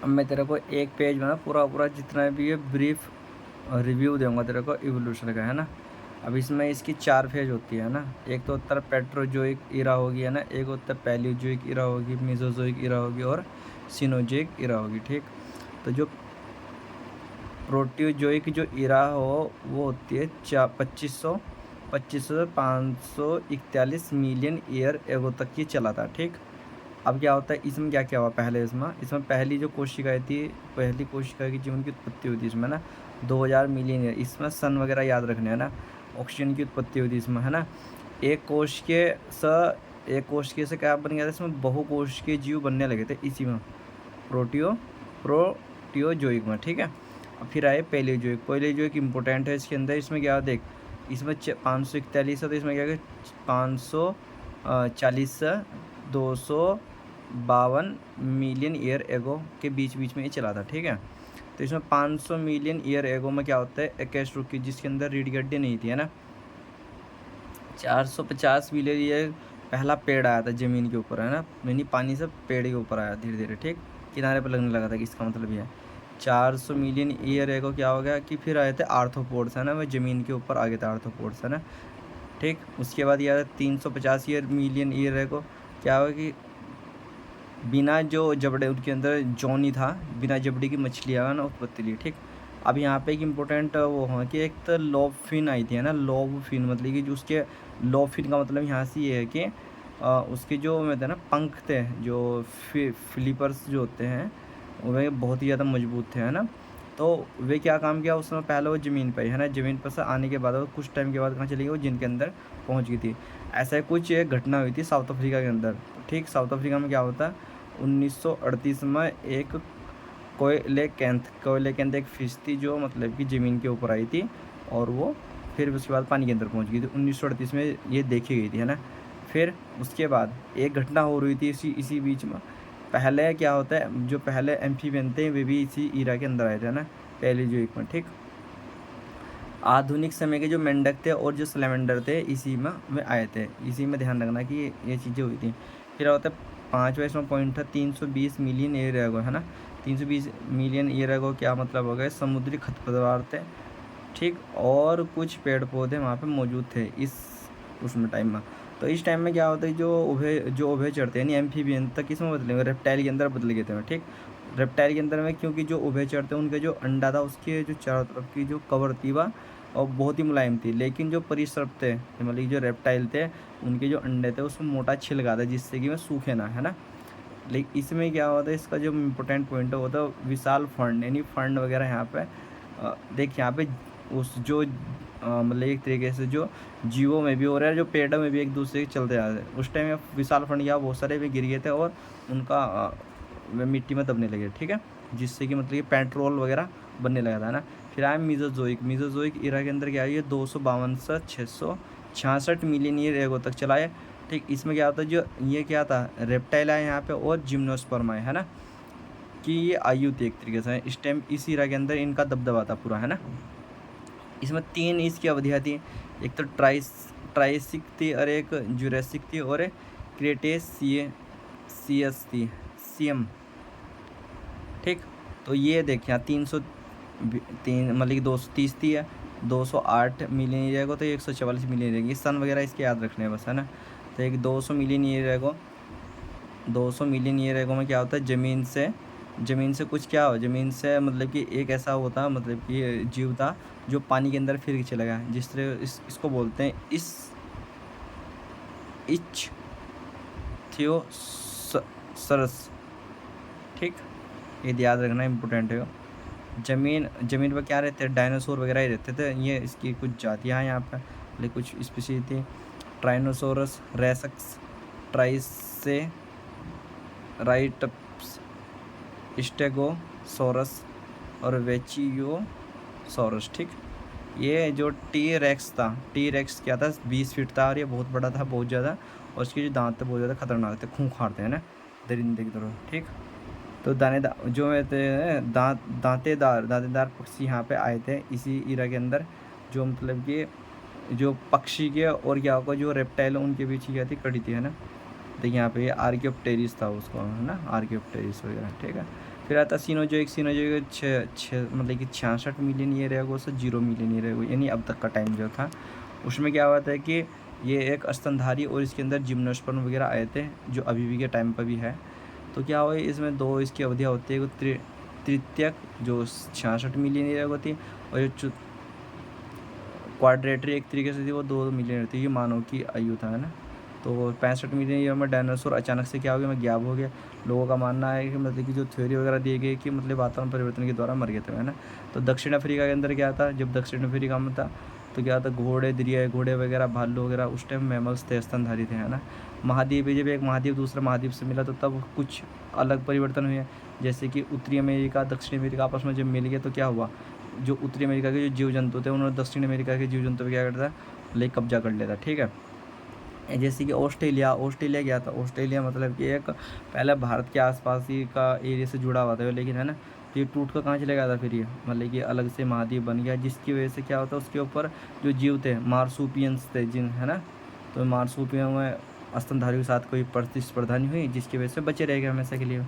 अब मैं तेरे को एक पेज में ना पूरा पूरा जितना भी ये ब्रीफ रिव्यू दूंगा तेरे को इवोल्यूशन का, है ना। अब इसमें इसकी 4 फेज होती है ना। एक तो होता है पेट्रोजोइक इरा होगी, है ना। एक होता है पैलियोजोइक इरा होगी, मेसोजोइक इरा होगी और सिनोजोइक इरा होगी, ठीक। तो जो प्रोटियोजोइक जो इरा हो वो होती है 2500 से 541 मिलियन ईयर एगो तक ये चला था, ठीक। अब क्या होता है इसमें, क्या क्या हुआ पहले इसमें पहली जो कोशिकाएं थी, पहली कोशिका की जीवन की उत्पत्ति हुई थी इसमें ना 2000 मिलियन ईयर। इसमें सन वगैरह याद रखने, है ना। ऑक्सीजन की उत्पत्ति हुई थी इसमें, है ना। एक कोश के स एक कोशिकीय से क्या बन गया था, इसमें बहुकोशिकीय जीव बनने लगे थे इसी में, प्रोटियोजोइक में, ठीक है। अब फिर आए पैलियोजोइक। पैलियोजोइक इंपॉर्टेंट है इसके अंदर। इसमें क्या देख, इसमें 541 है, तो इसमें क्या है 540 से 252 मिलियन ईयर एगो के बीच बीच में ये चला था, ठीक है। तो इसमें 500 मिलियन ईयर एगो में क्या होता है, एक रुकी जिसके अंदर रीढ़ की हड्डी नहीं थी, है ना। 450 मिलियन ईयर पहला पेड़ आया था ज़मीन के ऊपर, है ना। यानी पानी से पेड़ के ऊपर आया धीरे धीरे, ठीक। किनारे पर लगने लगा था कि इसका मतलब ये है 400 मिलियन ईयर एगो क्या हो गया कि फिर आए थे आर्थ्रोपोड्स, है ना। वह ज़मीन के ऊपर आ गए थे आर्थ्रोपोड्स, है ना, ठीक। उसके बाद ये 350 मिलियन ईयर एगो क्या हुआ कि बिना जो जबड़े उनके अंदर जॉनी था, बिना जबड़े की मछलियाँ ना उत्पत्ति ली, ठीक। अब यहाँ पे एक इम्पोर्टेंट वो है कि एक तो लोब फिन आई थी, है ना। लोब फिन मतलब कि जो उसके लोब फिन का मतलब यहाँ से ये है कि उसके जो होते हैं ना पंख थे, जो फ्लिपर्स जो होते हैं वे बहुत ही ज़्यादा मजबूत थे, है ना। तो वे क्या काम किया उसमें, पहले वो ज़मीन पर, है ना। ज़मीन पर से आने के बाद वो कुछ टाइम के बाद कहाँ चली गई, वो जिनके अंदर पहुँच गई थी। ऐसा ही कुछ एक घटना हुई थी साउथ अफ्रीका के अंदर, ठीक। साउथ अफ्रीका में क्या होता है 1938 में एक कोयलेकेंथ एक फिश थी जो मतलब कि ज़मीन के ऊपर आई थी और वो फिर उसके बाद पानी के अंदर पहुंच गई थी। 1938 में ये देखी गई थी, है ना। फिर उसके बाद एक घटना हो रही थी इसी बीच में। पहले क्या होता है, जो पहले एम्फीबियन थे वे भी इसी ईरा के अंदर आए थे, ना, पैलियोजोइक में, ठीक। आधुनिक समय के जो मेंढक थे और जो सैलेमेंडर थे इसी में वे आए थे। इसी में ध्यान रखना कि ये चीज़ें हुई थी। फिर होता है 5वां इसमें पॉइंट था 320 मिलियन ईयर एगो, है ना। 320 मिलियन ईयर एगो क्या मतलब हो गए, समुद्री खरपतवार थे, ठीक। और कुछ पेड़ पौधे वहाँ पे मौजूद थे इस उसमें टाइम में। तो इस टाइम में क्या होता है जो उभयचर थे यानी एम्फीबियन तक किसमें बदले हुए, रेप्टाइल के अंदर बदल गए थे, ठीक। रेप्टाइल के अंदर में क्योंकि जो उभयचर थे उनके जो अंडा था उसके जो चारों तरफ की जो कवर थी वह और बहुत ही मुलायम थी। लेकिन जो परिसर्प थे मतलब जो रेप्टाइल थे उनके जो अंडे थे उसमें मोटा छिलका था जिससे कि वह सूखे ना, है ना। लेकिन इसमें क्या होता है, इसका जो इम्पोर्टेंट पॉइंट है वो तो विशाल फंड यानी फंड वगैरह यहाँ पे देख यहाँ पे उस जो मतलब एक तरीके से जो जीवों में भी हो रहा है, जो पेड़ों में भी एक दूसरे के चलते आ रहे हैं। उस टाइम विशाल फंड यहाँ बहुत सारे भी गिर गए थे और उनका वे मिट्टी में दबने लगे, ठीक है। जिससे कि मतलब कि पेट्रोल वगैरह बनने लगा था ना। फिर आया मीजोजोइक इरा के अंदर क्या है, ये 252 से 666 मिलियन ईयर एगो तक चला है, ठीक। इसमें क्या होता है, जो ये क्या था रेप्टाइल आए यहाँ पे और जिम्नोस्पर्म आए, है ना, कि ये आयु थी एक तरीके से। इस टाइम इस इरा के अंदर इनका दबदबा था पूरा, है ना। इसमें 3 इसकी अवधियाँ थी, एक तो ट्राइसिक थी और एक जुरासिक थी और एक क्रेटेशियस थी, सीएम, ठीक। तो ये देखिए 303 मतलब कि 230 थी है, 208 मिलियन ईयर को, तो 144 मिलियन ईयर सन वगैरह इसके याद रखने हैं बस, है ना। तो एक 200 मिलियन ईयर को 200 मिलियन ईयर एगो में क्या होता है, ज़मीन से कुछ क्या हो, ज़मीन से मतलब कि एक ऐसा होता मतलब कि जीव था जो पानी के अंदर फिर के चला गया, जिस तरह इसको बोलते हैं इच्थियोसरस, ठीक। ये याद रखना इम्पोर्टेंट है। ज़मीन पर क्या रहते हैं, डायनासोर वगैरह ही रहते थे। ये इसकी कुछ जातियाँ हैं यहाँ पर, लेकिन कुछ स्पीशीज थी, ट्राइनोसोरस रेक्स, ट्राइसे राइटप्स, स्टेगोसोरस और वेचियोसोरस, ठीक। ये जो टी रेक्स क्या था 20 फीट था और ये बहुत बड़ा था, बहुत ज़्यादा। और इसके जो दांत थे बहुत ज़्यादा खतरनाक थे, खूंखार थे, है ना, दरिंदे की तरह, ठीक। तो दानेदार जो थे दांतेदार पक्षी यहाँ पे आए थे इसी इरा के अंदर, जो मतलब कि जो पक्षी के और क्या होगा जो रेप्टाइल उनके बीच क्या थी, कड़ी थी, है ना। देखिए यहाँ पे ये आर्कियोप्टेरिस था उसको, है ना, आर्कियोप्टेरिस वगैरह, ठीक है। फिर आता सीनोजोइक। सीनोजोइक मतलब कि 66 मिलियन ईयर एगो से 0 मिलियन ईयर एगो, यानी अब तक का टाइम जो था। उसमें क्या हुआ था कि ये एक स्तनधारी और इसके अंदर जिम्नोस्पर्म वगैरह आए थे, जो अभी भी के टाइम पर भी है। तो क्या हुआ, इसमें 2 इसकी अवधियाँ होती है, तृतीयक जो 66 मिलियन ईयर एगो थी, और जो क्वाड्रेटरी एक तरीके से थी वो 2 मिलियन थी। ये मानव की आयु था, है ना। तो 65 मिलियन ईयर में डायनासोर अचानक से क्या हो गया, मैं गायब हो गया। लोगों का मानना है कि मतलब कि जो थ्योरी वगैरह दी गई कि मतलब वातावरण परिवर्तन के द्वारा मर गए थे, है ना। तो दक्षिण अफ्रीका के अंदर क्या था, जब दक्षिण अफ्रीका में था तो क्या था, घोड़े दरियाए घोड़े वगैरह भालू वगैरह उस टाइम मैमल्स थे, स्तनधारी थे, है ना। महाद्वीप जब एक महाद्वीप दूसरे महाद्वीप से मिला तो तब कुछ अलग परिवर्तन हुए, जैसे कि उत्तरी अमेरिका दक्षिण अमेरिका आपस में जब मिल गए तो क्या हुआ, जो उत्तरी अमेरिका के जो जीव जंतु थे उन्होंने दक्षिण अमेरिका के जीव जंतु पर क्या करता लाइक कब्जा कर लेता, ठीक है। जैसे कि ऑस्ट्रेलिया गया था। ऑस्ट्रेलिया मतलब कि एक पहले भारत के आसपास ही का एरिया से जुड़ा हुआ था, लेकिन है ना, तो ये टूट कर कहाँ चले गया था फिर, ये मतलब कि अलग से महाद्वीप बन गया, जिसकी वजह से क्या होता है उसके ऊपर जो जीव थे मार्सूपियंस थे जिन, है ना। तो मार्सूपियन में स्तनधारियों के साथ कोई प्रतिस्पर्धा नहीं हुई, जिसकी वजह से बचे रह गए हमेशा के लिए।